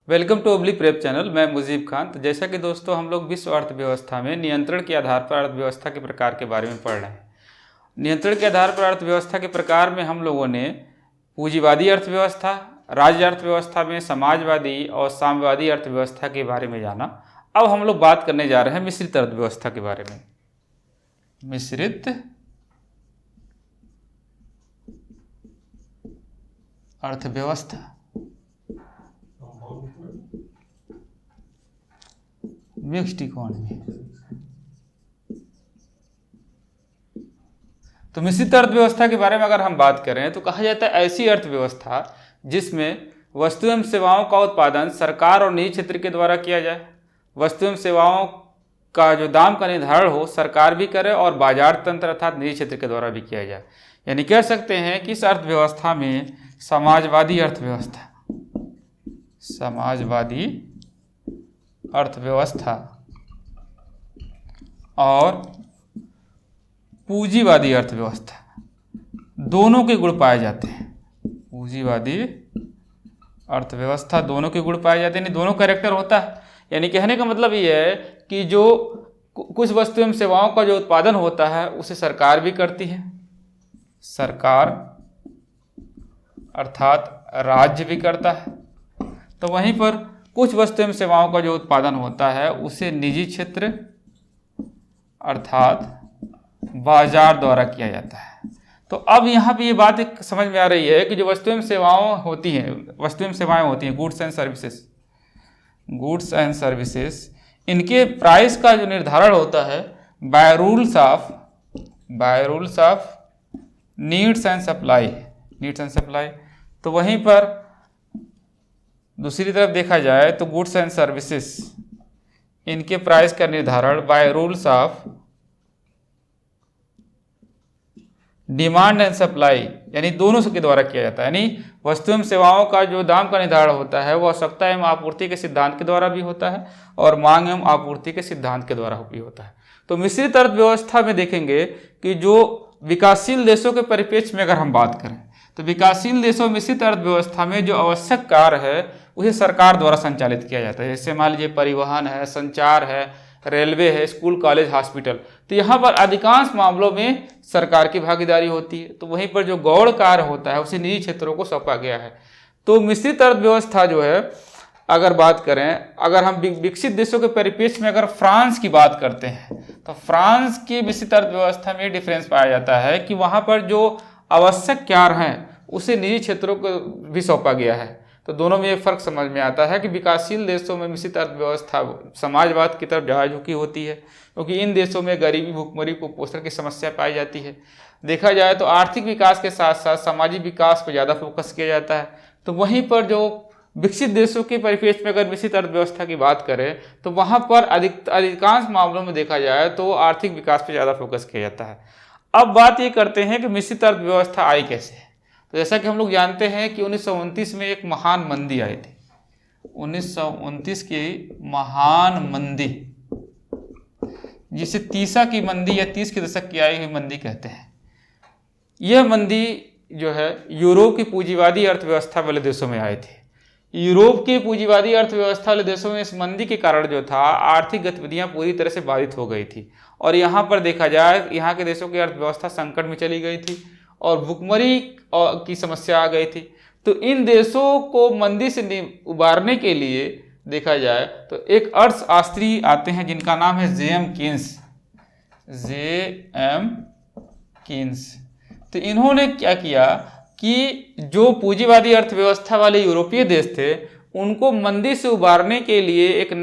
Welcome to ओब्ली prep channel. मैं मुजीब खान। तो जैसा कि दोस्तों हम लोग विश्व अर्थव्यवस्था में नियंत्रण के आधार पर अर्थव्यवस्था के प्रकार के बारे में पढ़ रहे हैं। नियंत्रण के आधार पर अर्थव्यवस्था के प्रकार में हम लोगों ने पूंजीवादी अर्थव्यवस्था, राज्य अर्थव्यवस्था में समाजवादी और साम्यवादी अर्थव्यवस्था के बारे में जाना। अब हम लोग बात करने जा रहे हैं मिश्रित अर्थव्यवस्था के बारे में। मिश्रित अर्थव्यवस्था मिक्स्ड इकोनॉमी। तो मिश्रित अर्थव्यवस्था के बारे में अगर हम बात करें तो कहा जाता है ऐसी अर्थव्यवस्था जिसमें वस्तु एवं सेवाओं का उत्पादन सरकार और निजी क्षेत्र के द्वारा किया जाए। वस्तु एवं सेवाओं का जो दाम का निर्धारण हो सरकार भी करे और बाजार तंत्र अर्थात निजी क्षेत्र के द्वारा भी किया जाए। यानी कह सकते हैं कि इस अर्थव्यवस्था में समाजवादी अर्थव्यवस्था, समाजवादी अर्थव्यवस्था और पूंजीवादी अर्थव्यवस्था दोनों के गुण पाए जाते हैं। पूंजीवादी अर्थव्यवस्था दोनों के गुण पाए जाते हैं, दोनों कैरेक्टर होता है। यानी कहने का मतलब ये है कि जो कुछ वस्तु एवं सेवाओं का जो उत्पादन होता है उसे सरकार भी करती है, सरकार अर्थात राज्य भी करता है। तो वहीं पर कुछ वस्तु एवं सेवाओं का जो उत्पादन होता है उसे निजी क्षेत्र अर्थात बाजार द्वारा किया जाता है। तो अब यहाँ पे ये बात एक समझ में आ रही है कि जो वस्तु एवं सेवाएं होती हैं, goods and services, goods and services, इनके प्राइस का जो निर्धारण होता है by rules of needs and supply. तो वहीं पर दूसरी तरफ देखा जाए तो गुड्स एंड सर्विसेज, इनके प्राइस का निर्धारण by rules of demand and supply, यानी दोनों के द्वारा किया जाता है। यानी वस्तु एवं सेवाओं का जो दाम का निर्धारण होता है वो आवश्यकता एवं आपूर्ति के सिद्धांत के द्वारा भी होता है और मांग एवं आपूर्ति के सिद्धांत के द्वारा भी होता है। तो मिश्रित अर्थव्यवस्था में देखेंगे कि जो विकासशील देशों के परिप्रेक्ष्य में अगर हम बात करें तो विकासशील देशों में मिश्रित अर्थव्यवस्था में जो आवश्यक कार्य है उसे सरकार द्वारा संचालित किया जाता है। जैसे मान लीजिए परिवहन है, संचार है, रेलवे है, स्कूल, कॉलेज, हॉस्पिटल। तो यहाँ पर अधिकांश मामलों में सरकार की भागीदारी होती है। तो वहीं पर जो गौण कार्य होता है उसे निजी क्षेत्रों को सौंपा गया है। तो मिश्रित अर्थव्यवस्था जो है अगर बात करें, अगर हम विकसित देशों के परिप्रेक्ष्य में अगर फ्रांस की बात करते हैं तो फ्रांस की मिश्रित अर्थव्यवस्था में डिफरेंस पाया जाता है कि वहाँ पर जो आवश्यक कार्य हैं उसे निजी क्षेत्रों को भी सौंपा गया है। तो दोनों में ये फर्क समझ में आता है कि विकासशील देशों में मिश्रित अर्थव्यवस्था समाजवाद की तरफ ज़्यादा झुकी होती है क्योंकि इन देशों में गरीबी, भूखमरी, कुपोषण की समस्या पाई जाती है। देखा जाए तो आर्थिक विकास के साथ साथ सामाजिक विकास पर ज़्यादा फोकस किया जाता है। तो वहीं पर जो विकसित देशों के परिप्रेक्ष्य में अगर मिश्रित अर्थव्यवस्था की बात करें तो वहाँ पर अधिकांश मामलों में देखा जाए तो आर्थिक विकास पर ज़्यादा फोकस किया जाता है। अब बात ये करते हैं कि मिश्रित अर्थव्यवस्था आई कैसे। तो जैसा कि हम लोग जानते हैं कि 1929 में एक महान मंदी आई थी। 1929 की महान मंदी, जिसे तीसा की मंदी या 30 के दशक की आई हुई मंदी कहते हैं। यह मंदी जो है यूरोप की पूंजीवादी अर्थव्यवस्था वाले देशों में आई थी। यूरोप की पूंजीवादी अर्थव्यवस्था वाले देशों में इस मंदी के कारण जो था आर्थिक गतिविधियां पूरी तरह से बाधित हो गई थी और यहाँ पर देखा जाए यहाँ के देशों की अर्थव्यवस्था संकट में चली गई थी और भुखमरी की समस्या आ गई थी। तो इन देशों को मंदी से उबारने के लिए देखा जाए तो एक अर्थशास्त्री आते हैं जिनका नाम है जे.एम. कीन्स। तो इन्होंने क्या किया कि जो पूंजीवादी अर्थव्यवस्था वाले यूरोपीय देश थे उनको मंदी से उबारने के लिए एक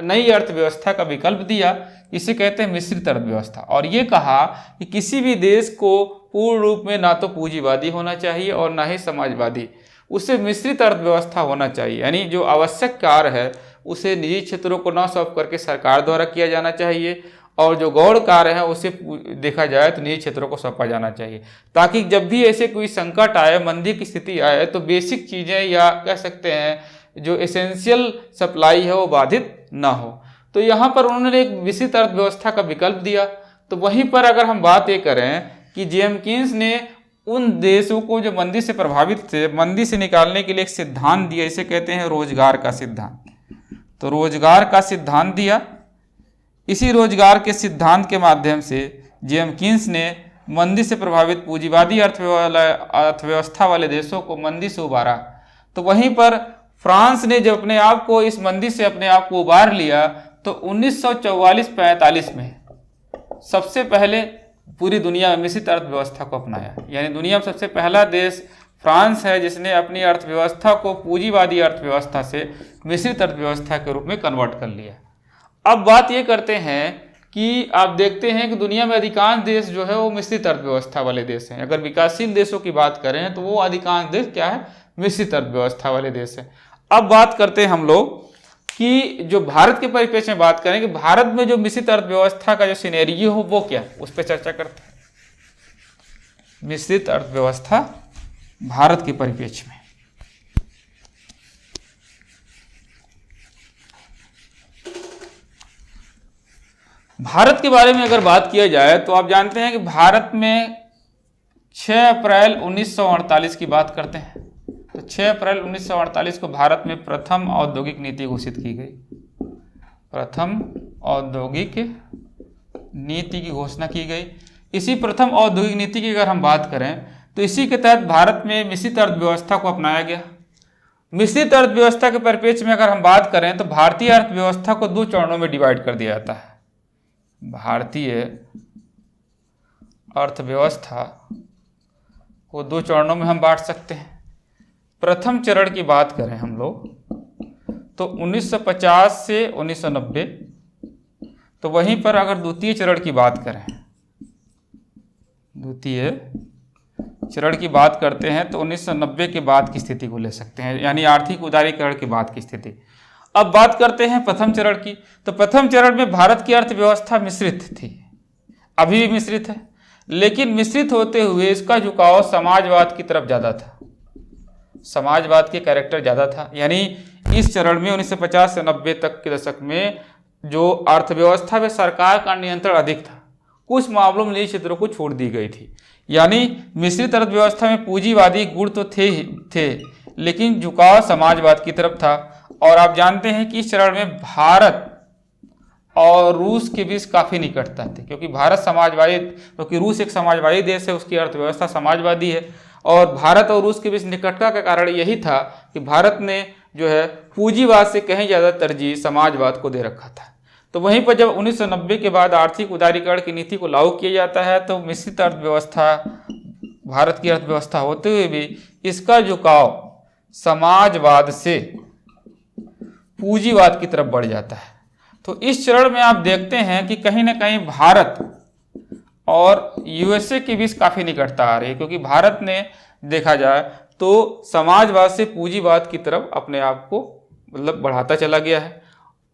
नई अर्थव्यवस्था का विकल्प दिया, इसे कहते हैं मिश्रित अर्थव्यवस्था। और ये कहा कि किसी भी देश को पूर्ण रूप में ना तो पूंजीवादी होना चाहिए और ना ही समाजवादी, उसे मिश्रित अर्थव्यवस्था होना चाहिए। यानी जो आवश्यक कार्य है उसे निजी क्षेत्रों को न सौंप करके सरकार द्वारा किया जाना चाहिए और जो गौण कार्य है उसे देखा जाए तो निजी क्षेत्रों को सौंपा जाना चाहिए, ताकि जब भी ऐसे कोई संकट आए, मंदी की स्थिति आए तो बेसिक चीज़ें या कह सकते हैं जो एसेंशियल सप्लाई है वो बाधित ना हो। तो यहाँ पर उन्होंने एक मिश्रित अर्थव्यवस्था का विकल्प दिया। तो वहीं पर अगर हम बात ये करें कि जे.एम. कीन्स ने उन देशों को जो मंदी से प्रभावित थे, मंदी से निकालने के लिए एक सिद्धांत दिया, इसे कहते हैं रोजगार का सिद्धांत। तो रोजगार का सिद्धांत दिया। इसी रोजगार के सिद्धांत के माध्यम से जेम्स कीन्स ने मंदी से प्रभावित पूंजीवादी अर्थव्यवस्था वाले देशों को मंदी से उबारा। तो वहीं पर फ्रांस ने जब अपने आप को इस मंदी से अपने आप को उबार लिया तो 1944-45 में सबसे पहले पूरी दुनिया में मिश्रित अर्थव्यवस्था को अपनाया। यानी दुनिया में सबसे पहला देश फ्रांस है जिसने अपनी अर्थव्यवस्था को पूंजीवादी अर्थव्यवस्था से मिश्रित अर्थव्यवस्था के रूप में कन्वर्ट कर लिया। अब बात ये करते हैं कि आप देखते हैं कि दुनिया में अधिकांश देश जो है वो मिश्रित अर्थव्यवस्था वाले देश हैं। अगर विकासशील देशों की बात करें तो वो अधिकांश देश क्या है, मिश्रित अर्थव्यवस्था वाले देश हैं। अब बात करते हैं हम लोग कि जो भारत के परिप्रेक्ष्य में बात करें कि भारत में जो मिश्रित अर्थव्यवस्था का जो सिनेरियो हो वो क्या, उस पर चर्चा करते हैं। मिश्रित अर्थव्यवस्था भारत के परिप्रेक्ष्य में। भारत के बारे में अगर बात किया जाए तो आप जानते हैं कि भारत में 6 अप्रैल 1948 की बात करते हैं। तो 6 अप्रैल 1948 को भारत में प्रथम औद्योगिक नीति घोषित की गई। प्रथम औद्योगिक नीति की घोषणा की गई। इसी प्रथम औद्योगिक नीति की अगर हम बात करें तो इसी के तहत भारत में मिश्रित अर्थव्यवस्था को अपनाया गया। मिश्रित अर्थव्यवस्था के परिप्रेक्ष्य में अगर हम बात करें तो भारतीय अर्थव्यवस्था को 2 चरणों में डिवाइड कर दिया जाता है। भारतीय अर्थव्यवस्था को 2 चरणों में हम बांट सकते हैं। प्रथम चरण की बात करें हम लोग तो 1950 से 1990। तो वहीं पर अगर द्वितीय चरण की बात करें, द्वितीय चरण की बात करते हैं तो 1990 के बाद की स्थिति को ले सकते हैं, यानी आर्थिक उदारीकरण के बाद की स्थिति। अब बात करते हैं प्रथम चरण की। तो प्रथम चरण में भारत की अर्थव्यवस्था मिश्रित थी, अभी भी मिश्रित है, लेकिन मिश्रित होते हुए इसका झुकाव समाजवाद की तरफ ज़्यादा था। समाजवाद के कैरेक्टर ज़्यादा था। यानी इस चरण में 1950 से 90 तक के दशक में जो अर्थव्यवस्था में सरकार का नियंत्रण अधिक था, कुछ मामलों में निजी क्षेत्रों को छोड़ दी गई थी। यानी मिश्रित अर्थव्यवस्था में पूंजीवादी गुण तो थे लेकिन झुकाव समाजवाद की तरफ था। और आप जानते हैं कि इस चरण में भारत और रूस के बीच काफ़ी निकटता थी, क्योंकि भारत समाजवादी, क्योंकि रूस एक समाजवादी देश है, उसकी अर्थव्यवस्था समाजवादी है। और भारत और रूस के बीच निकटता का कारण यही था कि भारत ने जो है पूंजीवाद से कहीं ज़्यादा तरजीह समाजवाद को दे रखा था। तो वहीं पर जब 1990 के बाद आर्थिक उदारीकरण की नीति को लागू किया जाता है तो मिश्रित अर्थव्यवस्था भारत की अर्थव्यवस्था होते हुए भी इसका झुकाव समाजवाद से पूंजीवाद की तरफ बढ़ जाता है। तो इस चरण में आप देखते हैं कि कहीं ना कहीं भारत और यूएसए के बीच काफ़ी निकटता आ रही है, क्योंकि भारत ने देखा जाए तो समाजवाद से पूंजीवाद की तरफ अपने आप को मतलब बढ़ाता चला गया है।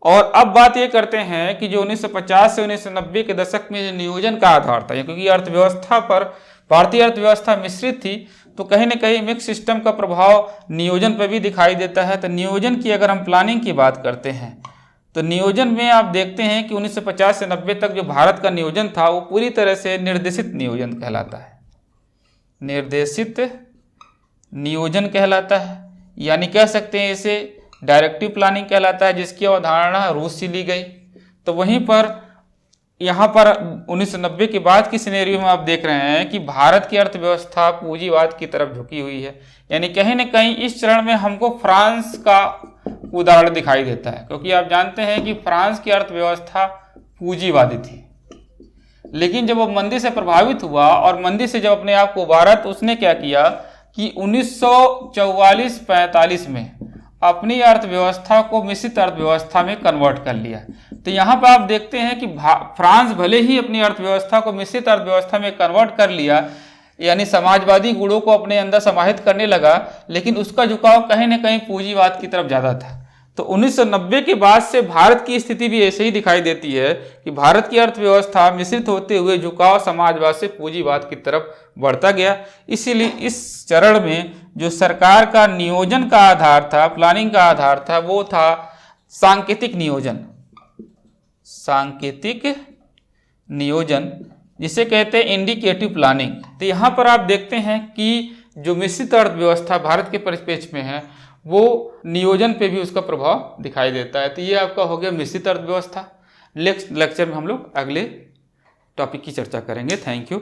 और अब बात ये करते हैं कि जो 1950 से 1990 के दशक में नियोजन का आधार था, क्योंकि अर्थव्यवस्था पर भारतीय अर्थव्यवस्था मिश्रित थी तो कहीं ना कहीं मिक्स सिस्टम का प्रभाव नियोजन पर भी दिखाई देता है। तो नियोजन की अगर हम प्लानिंग की बात करते हैं तो नियोजन में आप देखते हैं कि 1950 से 90 तक जो भारत का नियोजन था वो पूरी तरह से निर्देशित नियोजन कहलाता है। निर्देशित नियोजन कहलाता है, यानी कह सकते हैं इसे डायरेक्टिव प्लानिंग कहलाता है, जिसकी अवधारणा रूस से ली गई। तो वहीं पर यहाँ पर 1990 के बाद की सिनेरियो में आप देख रहे हैं कि भारत की अर्थव्यवस्था पूंजीवाद की तरफ झुकी हुई है। यानी कहीं ना कहीं इस चरण में हमको फ्रांस का उदाहरण दिखाई देता है, क्योंकि आप जानते हैं कि फ्रांस की अर्थव्यवस्था पूंजीवादी थी, लेकिन जब वो मंदी से प्रभावित हुआ और मंदी से जब अपने आप को उबारा तो उसने क्या किया कि 1944-45 में अपनी अर्थव्यवस्था को मिश्रित अर्थव्यवस्था में कन्वर्ट कर लिया। तो यहाँ पर आप देखते हैं कि फ्रांस भले ही अपनी अर्थव्यवस्था को मिश्रित अर्थव्यवस्था में कन्वर्ट कर लिया, यानी समाजवादी गुणों को अपने अंदर समाहित करने लगा, लेकिन उसका झुकाव कहीं ना कहीं पूंजीवाद की तरफ ज़्यादा था। तो 1990 के बाद से भारत की स्थिति भी ऐसे ही दिखाई देती है कि भारत की अर्थव्यवस्था मिश्रित होते हुए झुकाव समाजवाद से पूंजीवाद की तरफ बढ़ता गया। इसीलिए इस चरण में जो सरकार का नियोजन का आधार था, प्लानिंग का आधार था, वो था सांकेतिक नियोजन। सांकेतिक नियोजन जिसे कहते हैं इंडिकेटिव प्लानिंग। तो यहाँ पर आप देखते हैं कि जो मिश्रित अर्थव्यवस्था भारत के परिप्रेक्ष्य में है वो नियोजन पे भी उसका प्रभाव दिखाई देता है। तो ये आपका हो गया मिश्रित अर्थव्यवस्था। नेक्स्ट लेक्चर में हम लोग अगले टॉपिक की चर्चा करेंगे। Thank you.